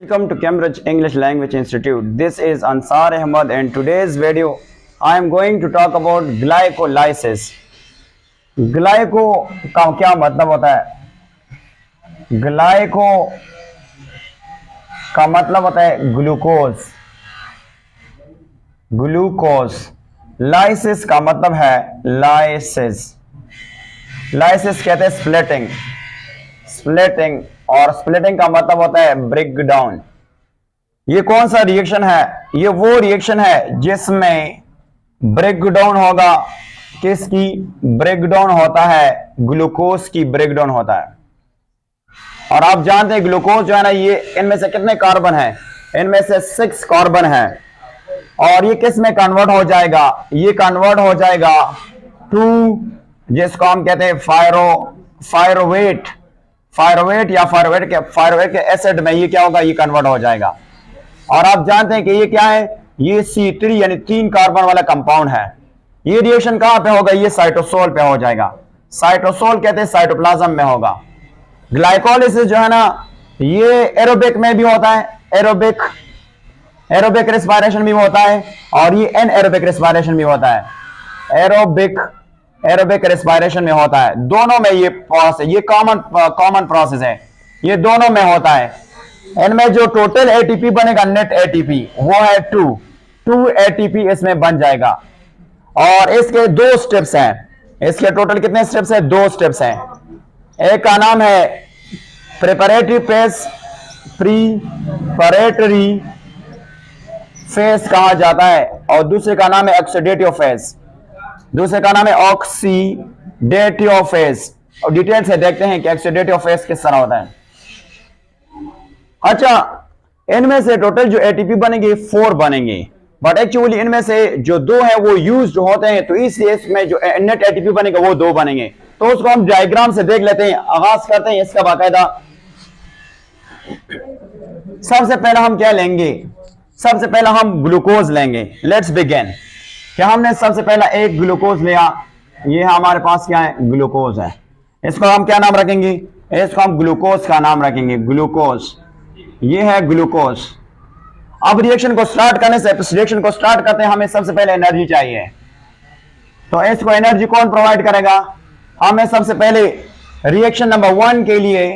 Welcome to Cambridge English Language Institute. This is Ansar Ahmad and today's video I am going to talk about glycolysis. Glyco का क्या मतलब होता है? Glyco का मतलब होता है ग्लूकोज. ग्लूकोज. लाइसिस का मतलब है लाइसिस. लाइसिस कहते हैं स्प्लिटिंग. स्प्लिटिंग और स्प्लिटिंग का मतलब होता है ब्रेक डाउन. ये कौन सा रिएक्शन है? ये वो रिएक्शन है जिसमें ब्रेक डाउन होगा. किसकी ब्रेक डाउन होता है? ग्लूकोज की ब्रेक डाउन होता है. और आप जानते हैं ग्लूकोज जो है ना, ये इनमें से कितने कार्बन है? इनमें से 6 कार्बन है. और ये किस में कन्वर्ट हो जाएगा? ये कन्वर्ट हो जाएगा टू, जिसको हम कहते हैं फायरोवेट. फायरोवेट या फायरोवेट के एसिड में ये क्या होगा? ये कन्वर्ट हो जाएगा. और आप जानते हैं कि ये क्या है? ये C3 यानी 3 कार्बन वाला कंपाउंड है. ये रिएक्शन कहां पे होगा? ये साइटोसोल पे हो जाएगा. साइटोसोल कहते हैं साइटोप्लाज्म में होगा. ग्लाइकोलाइसिस जो है ना, ये एरोबिक में भी होता है. एरोबिक रेस्पिरेशन भी होता है और ये एनएरोबिक रेस्पिरेशन भी होता है. एरोबिक रेस्पिरेशन में होता है. दोनों में ये प्रोसेस, ये कॉमन प्रोसेस है. ये दोनों में होता है. इनमें जो टोटल एटीपी बनेगा, नेट एटीपी, वो है 2 एटीपी इसमें बन जाएगा. और इसके 2 स्टेप्स हैं. इसके टोटल कितने स्टेप्स हैं? 2 स्टेप्स हैं. एक का नाम है प्रिपरेटरी फेज. प्रीपरेटरी फेज कहा जाता है. और दूसरे का नाम है ऑक्सीडेटिव फेज. दूसरे का नाम है ऑक्सीडेटिव फेज. और डिटेल से देखते हैं कि ऑक्सीडेटिव फेज किस तरह होता है. अच्छा, इनमें से टोटल जो एटीपी बनेंगे 4 बनेंगे, बट एक्चुअली इनमें से जो 2 हैं वो यूज्ड होते हैं, तो इसलिए इसमें जो नेट एटीपी बनेगा वो 2 बनेंगे. तो उसको हम डायग्राम से देख लेते हैं. आगाज करते हैं इसका बाकायदा. सबसे पहला हम क्या लेंगे? सबसे पहला हम ग्लूकोज लेंगे. Let's begin. क्या हमने सबसे पहला एक ग्लूकोज लिया. ये हमारे पास क्या है? ग्लूकोज है. इसको हम क्या नाम रखेंगे? इसको हम ग्लूकोज का नाम रखेंगे. ग्लूकोज. ये है ग्लूकोज. अब रिएक्शन को स्टार्ट करने से, रिएक्शन को स्टार्ट करते हैं, हमें सबसे पहले एनर्जी चाहिए. तो इसको एनर्जी कौन प्रोवाइड करेगा? हमें सबसे पहले रिएक्शन नंबर 1 के लिए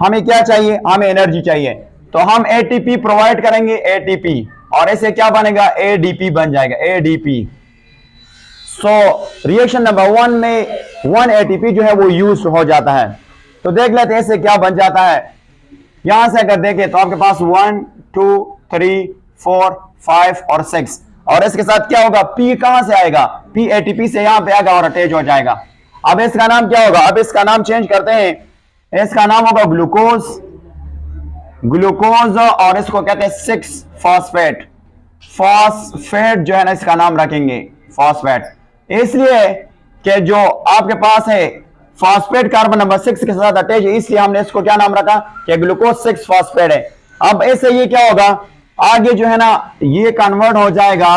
हमें क्या चाहिए? हमें एनर्जी चाहिए. तो हम एटीपी प्रोवाइड करेंगे. एटीपी. और ऐसे क्या बनेगा? एडीपी बन जाएगा. एडीपी. सो रिएक्शन नंबर 1 में 1 एटीपी जो है वो यूज हो जाता है. तो देख लेते हैं ऐसे क्या बन जाता है. यहां से अगर देखें तो आपके पास 1 2 3 4 5 और 6. और इसके साथ क्या होगा? पी कहां से आएगा? पी एटीपी से यहां पे आएगा और अटैच हो जाएगा. अब इसका नाम क्या होगा? अब इसका नाम चेंज करते हैं. इसका नाम होगा ग्लूकोज. ग्लूकोज. और इसको कहते हैं 6 फॉस्फेट. फॉस्फेट जो है ना, इसका नाम रखेंगे फॉस्फेट. इसलिए कि जो आपके पास है फॉस्फेट कार्बन नंबर 6 के साथ अटैच है, इसलिए हमने इसको क्या नाम रखा कि ग्लूकोज 6 फॉस्फेट है. अब ऐसे ये क्या होगा? आगे जो है ना, ये कन्वर्ट हो जाएगा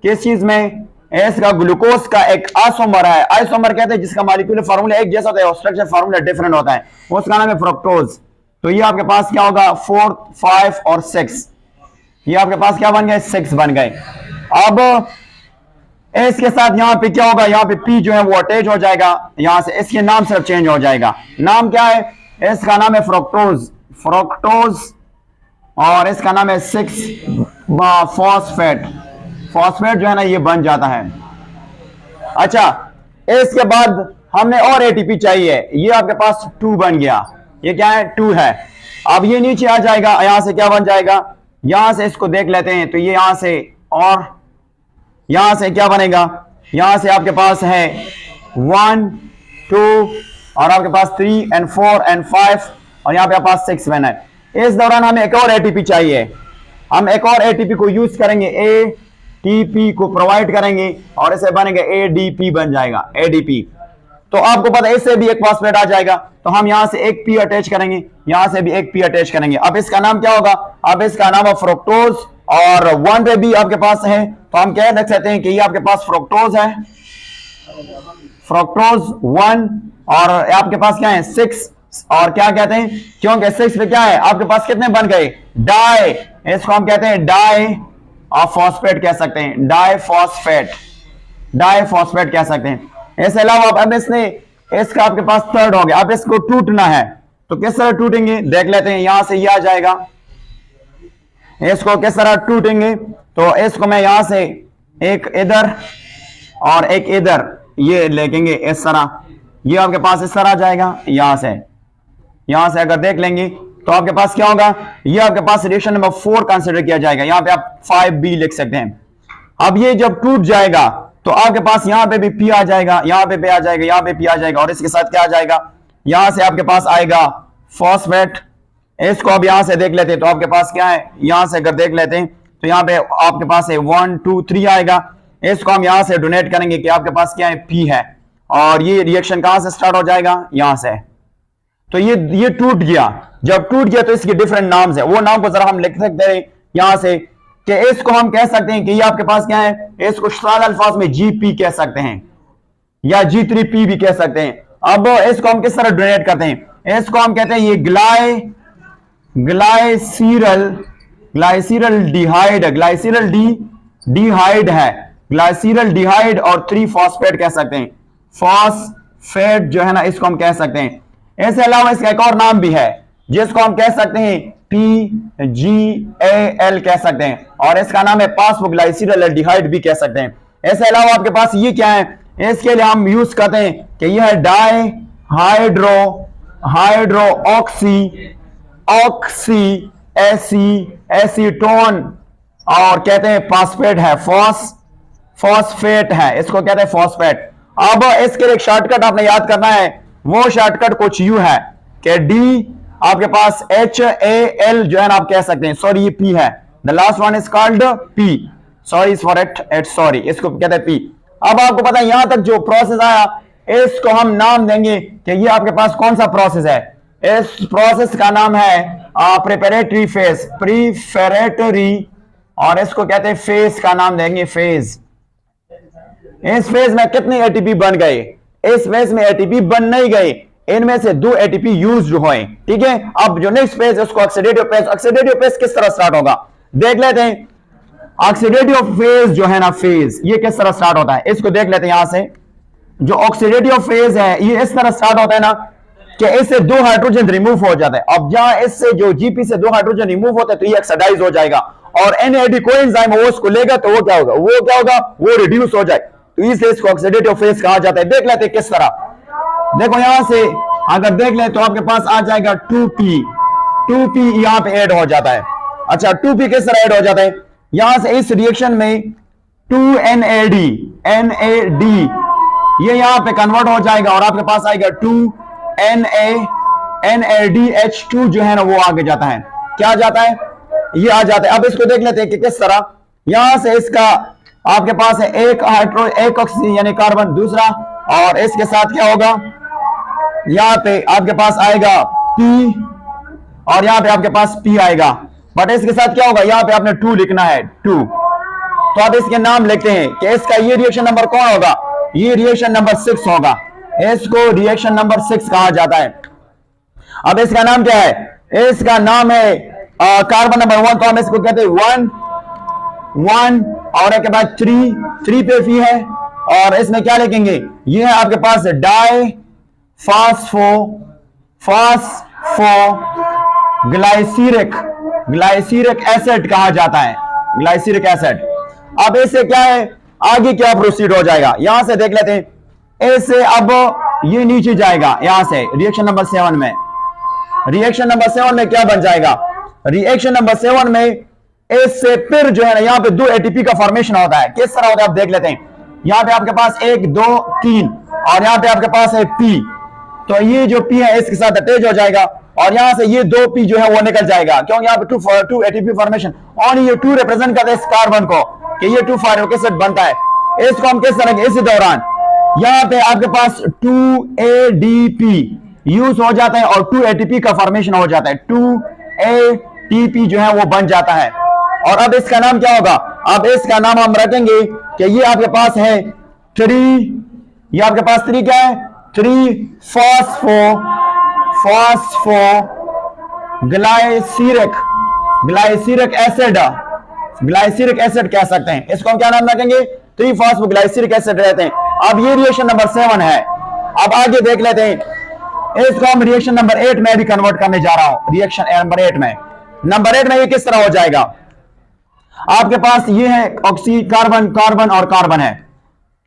किस चीज में? इसका ग्लूकोज का एक आइसोमर है. आइसोमर कहते हैं जिसका मॉलिक्यूलर फार्मूला एक जैसा होता है, स्ट्रक्चर फार्मूला डिफरेंट होता है. उसका नाम है फ्रक्टोज. तो ये आपके पास क्या होगा? 4 5 और 6. ये आपके पास क्या बन गए? 6 बन गए. अब इसके साथ यहां पे क्या होगा? यहां पे पी जो है वो अटैच हो जाएगा. यहां से इसके नाम सिर्फ चेंज हो जाएगा. नाम क्या है? इसका नाम है फ्रक्टोज. फ्रक्टोज. और इसका नाम है 6 फॉस्फेट. फॉस्फेट जो है ना, ये बन जाता है. अच्छा, इसके बाद हमने और एटीपी चाहिए. ये आपके पास 2 बन गया. ये क्या है? 2 है. अब ये नीचे आ जाएगा. यहां से क्या बन जाएगा? यहां से इसको देख लेते हैं. तो ये यहां से और यहां से क्या बनेगा? यहां से आपके पास है 1 2 और आपके पास 3 and 4 and 5 और यहां पे आपके पास 6 बना है. इस दौरान हमें एक और एटीपी चाहिए. हम एक और एटीपी को यूज करेंगे. एटीपी को प्रोवाइड करेंगे और इसे बनेगा एडीपी बन जाएगा. एडीपी. तो आपको पता है इससे भी एक फॉस्फेट आ जाएगा. तो हम यहां से एक पी अटैच करेंगे, यहां से भी एक पी अटैच करेंगे. अब इसका नाम क्या होगा? अब इसका नाम है फ्रक्टोज. और 1 पे भी आपके पास है, तो हम क्या देख सकते हैं कि ये आपके पास फ्रक्टोज है. फ्रक्टोज 1 और आपके पास क्या है? 6 और क्या कहते हैं, क्योंकि 6 पे क्या है आपके पास कितने बन गए, डाई, इसको हम कहते हैं डाई ऑफ फॉस्फेट कह सकते हैं, डाईफॉस्फेट, डाईफॉस्फेट कह सकते हैं। इसके अलावा अब इसने इसका आपके पास थर्ड हो गया। अब इसको टूटना है तो किस तरह टूटेंगे देख लेते हैं। यहां से ये आ जाएगा, इसको किस तरह टूटेंगे, तो इसको मैं यहां से एक इधर और एक इधर ये लेंगे इस तरह, ये आपके पास इस तरह आ जाएगा। यहां से अगर देख लेंगे तो आपके पास क्या होगा, ये आपके पास रिएक्शन नंबर 4 कंसीडर किया जाएगा। यहां पे आप 5B लिख सकते हैं। अब ये जब टूट जाएगा तो आपके पास यहां पे भी P आ जाएगा, यहां पे आ जाएगा, यहां पे P आ जाएगा, और इसके साथ क्या आ जाएगा, यहां से आपके पास आएगा फॉस्फेट। इसको अब यहां से देख लेते हैं तो आपके पास क्या है, यहां से अगर देख लेते हैं तो यहां पे आपके पास है 1 2 3 आएगा। इसको हम यहां से डोनेट करेंगे कि आपके पास क्या है, P है, और ये रिएक्शन कहां से स्टार्ट हो जाएगा, यहां से। तो ये टूट गया। जब टूट गया तो इसके डिफरेंट नाम्स है, वो नाम को जरा हम लिख सकते हैं यहां से कि इसको हम कह सकते हैं कि ये आपके पास क्या है, इसको सादा अल्फाज में GP कह सकते हैं या G3P भी कह सकते हैं। अब इसको हम किस तरह डोनेट करते हैं, इसको हम कहते हैं ये ग्लाइसिरल डिहाइड है, ग्लाइसिरल डिहाइड और 3 फॉस्फेट कह सकते हैं, फॉस्फेट जो है ना, इसको हम कह सकते हैं। इसके अलावा इसका एक और नाम भी है जिसको हम कह सकते हैं PGAL कह सकते हैं, और इसका नाम है फॉस्फोग्लाइसिरल डिहाइड भी कह सकते हैं। इसके अलावा आपके पास ये क्या है, इसके लिए हम यूज करते हैं कि यह है डाई हाइड्रो ऑक्सी एसीटोन, और कहते हैं फॉस्फेट है, फॉस्फेट है, इसको कहते हैं फॉस्फेट। अब इसके लिए एक शॉर्टकट आपने याद करना है, वो शॉर्टकट कुछ यू है कि डी आपके पास HAL जो है ना आप कह सकते हैं, सॉरी ये P है, the last one is called P, sorry for it sorry, इसको कहते हैं P। अब आपको पता है यहां तक जो प्रोसेस आया इसको हम नाम देंगे कि ये आपके पास कौन सा प्रोसेस है। इस प्रोसेस का नाम है प्रिपरेटरी फेज, और इसको कहते हैं फेज का नाम देंगे फेज। इस फेज में कितने एटीपी बन गए, इस फेज में एटीपी बन नहीं गए, इनमें से 2 एटीपी यूज हुए, ठीक है। अब जो नेक्स्ट फेज है उसको ऑक्सीडेटिव फेज, ऑक्सीडेटिव फेज किस तरह स्टार्ट होगा देख लेते हैं। ऑक्सीडेटिव फेज जो है ना, फेज ये किस तरह स्टार्ट होता है, इसको देख लेते हैं। यहां से जो ऑक्सीडेटिव फेज है ये इस तरह स्टार्ट होता है ना कि इससे 2 हाइड्रोजन रिमूव हो जाता है। अब जहां इससे जो GP से 2 हाइड्रोजन रिमूव होता है तो ये ऑक्सीडाइज हो जाएगा, और NAD कोएंजाइम वो उसको लेगा तो वो क्या होगा, वो रिड्यूस हो जाए, तो इसलिए इसको ऑक्सीडेटिव फेज कहा जाता है। देख लेते हैं किस तरह, देखो यहां से अगर देख ले तो आपके पास आ जाएगा 2P यहां पे ऐड हो जाता है। अच्छा 2P किस तरह ऐड हो जाता है, यहां से इस रिएक्शन में 2NAD ये यहां पे कन्वर्ट हो जाएगा और आपके पास आएगा 2NADH2 जो है ना वो आगे जाता है, क्या जाता है, ये आ जाता है। अब इसको देख लेते हैं कि किस तरह, यहां से इसका आपके पास है एक ऑक्सीजन यानी कार्बन दूसरा, और इसके साथ क्या होगा, यहां पे आपके पास आएगा P और यहां पे आपके पास P आएगा, बट इसके साथ क्या होगा, यहां पे आपने 2 लिखना है 2। तो अब इसके नाम लिखते हैं कि इसका ये रिएक्शन नंबर कौन होगा, ये रिएक्शन नंबर 6 होगा, इसको रिएक्शन नंबर 6 कहा जाता है। अब इसका नाम क्या है, इसका नाम है कार्बन नंबर 1, तो हम इसको कहते हैं 1 और एक के बाद 3 पे P है, और इसमें क्या लिखेंगे, ये है आपके पास डाई ग्लाइसिरिक एसिड कहा जाता है, ग्लाइसिरिक एसिड। अब इससे क्या है, आगे क्या प्रोसीड हो जाएगा, यहां से देख लेते हैं। इससे अब ये नीचे जाएगा, यहां से रिएक्शन नंबर 7 में, रिएक्शन नंबर 7 में क्या बन जाएगा, रिएक्शन नंबर 7 में इससे फिर जो है ना यहाँ पे 2 एटीपी का फॉर्मेशन होता है। किस तरह होता है आप देख लेते हैं, यहाँ पे आपके पास 1 2 3 और यहाँ पे आपके पास है P, तो ये जो P है इसके साथ अटैच हो जाएगा, और यहां से ये 2P जो है वो निकल जाएगा, क्योंकि यहाँ पे 2 एटीपी फॉर्मेशन, और ये 2 रिप्रेजेंट करता है इस कार्बन को कि ये 2 फॉस्फेट एसिड बनता है। इसको हम किस तरह, इसी दौरान यहाँ पे आपके पास 2ADP यूज हो जाता है और 2 एटीपी का फॉर्मेशन हो जाता है, 2ATP जो है वो बन जाता है। और अब इसका नाम क्या होगा, अब इसका नाम हम रखेंगे कि ये आपके पास है 3, ये आपके पास 3 क्या है, 3 फॉस्फोग्लाइसिरिक ग्लाइसिरिक एसिड कह सकते हैं। इसको हम क्या नाम रखेंगे? 3 फॉस्फोग्लाइसिरिक एसिड रहते हैं। अब ये रिएक्शन नंबर 7 है। अब आगे देख लेते हैं, इसको हम रिएक्शन नंबर 8 में भी कन्वर्ट करने जा रहा हूं। रिएक्शन नंबर 8 में ये किस तरह हो जाएगा? आपके पास ये है कार्बन और कार्बन है।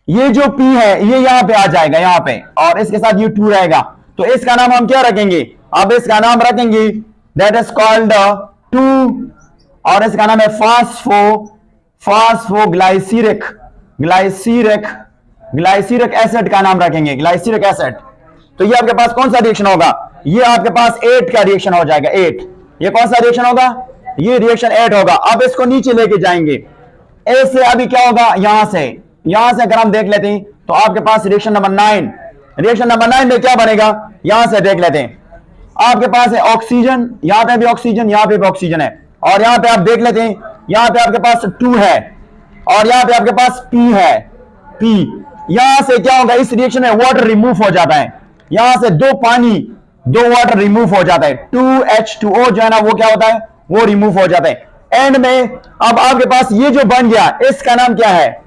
ये जो P है ये यहां पे आ जाएगा, यहां पे, और इसके साथ ये 2 रहेगा। तो इसका नाम हम क्या रखेंगे? अब इसका नाम रखेंगे दैट इज कॉल्ड 2, और इसका नाम है फॉस्फोग्लाइसिरिक ग्लाइसिरिक एसिड का नाम रखेंगे, ग्लाइसिरिक एसिड। तो ये आपके पास कौन सा रिएक्शन होगा? ये आपके पास 8 का रिएक्शन हो जाएगा, 8। ये कौन सा रिएक्शन होगा? ये रिएक्शन 8 होगा। अब इसको नीचे लेके जाएंगे, ऐसे अभी क्या होगा? यहां से अगर हम देख लेते हैं तो आपके पास रिएक्शन नंबर 9 में क्या बनेगा? यहां से देख लेते हैं, आपके पास है ऑक्सीजन, यहां पे भी ऑक्सीजन, यहां पे भी ऑक्सीजन है, और यहां पे आप देख लेते हैं, यहां पे आपके पास 2 है, और यहां पे आपके पास P है, P। यहां से क्या होगा? इस रिएक्शन में वाटर रिमूव हो जाता है, यहां से 2 वाटर रिमूव हो जाता है, 2H2O जो है ना वो क्या होता है? वो रिमूव हो जाता है। एंड में अब आपके पास ये जो बन गया, इसका नाम क्या है?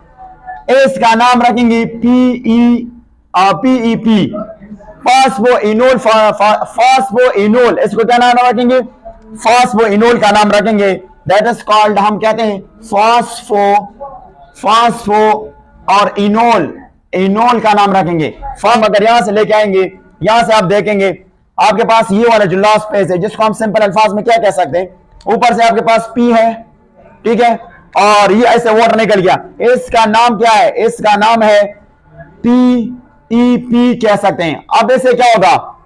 इसका नाम रखेंगे PEP, फास्फोइनोल। इसको क्या नाम रखेंगे? फास्फोइनोल का नाम रखेंगे, दैट इज कॉल्ड, हम कहते हैं फास्फो और इनोल का नाम रखेंगे। फॉर्म अगर यहां से लेके आएंगे, यहां से आप देखेंगे आपके पास ये वाला जो लास्ट पेज है, जिसको हम सिंपल अल्फाज में क्या कह सकते हैं? ऊपर से आपके पास P है, ठीक है, और ये ऐसे वाटर निकल गया। इसका नाम क्या है? इसका नाम है PEP कह सकते हैं। अब इससे क्या होगा?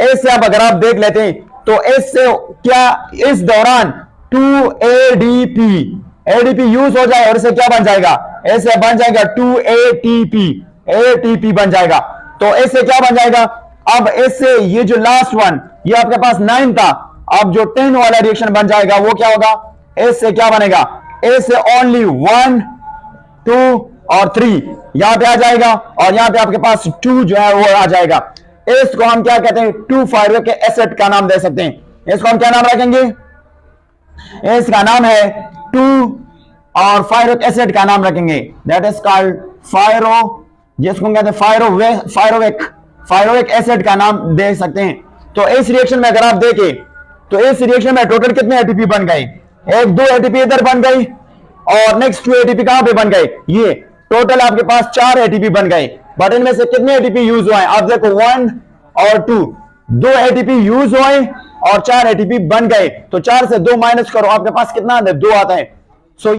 इससे अब अगर आप देख लेते हैं तो इससे क्या, इस दौरान 2ADP यूज हो जाए और इसे क्या बन जाएगा? ऐसे बन जाएगा 2ATP बन जाएगा। तो इससे क्या बन जाएगा? अब इससे ये जो लास्ट वन, ये आपके पास 9 था, अब जो 10 वाला रिएक्शन बन जाएगा वो क्या होगा? इससे क्या बनेगा? इससे ओनली 1, 2 और 3 यहां पे आ जाएगा, और यहां पे आपके पास 2 जो है वो आ जाएगा। इसको हम क्या कहते हैं? 2-फायरिक एसिड का नाम दे सकते हैं। इसको हम क्या नाम रखेंगे? इसका नाम है 2-फायरिक एसिड का नाम रखेंगे, दैट इज कॉल्ड जिसको हम कहते हैं फायरोविक एसिड का नाम दे सकते हैं। तो इस रिएक्शन में अगर आप देखें तो इस रिएक्शन में टोटल कितने एटीपी बन गए? 1-2 एटीपी इधर बन गई, और नेक्स्ट 2 एटीपी कहां पे बन गए? ये टोटल आपके पास 4 एटीपी बन गए। बट इनमें से कितने एटीपी यूज हुए? आप देखो 1 और 2 एटीपी यूज हुए और 4 एटीपी बन गए। तो 4 से 2 माइनस करो, आपके पास कितना आता है? 2 आता है।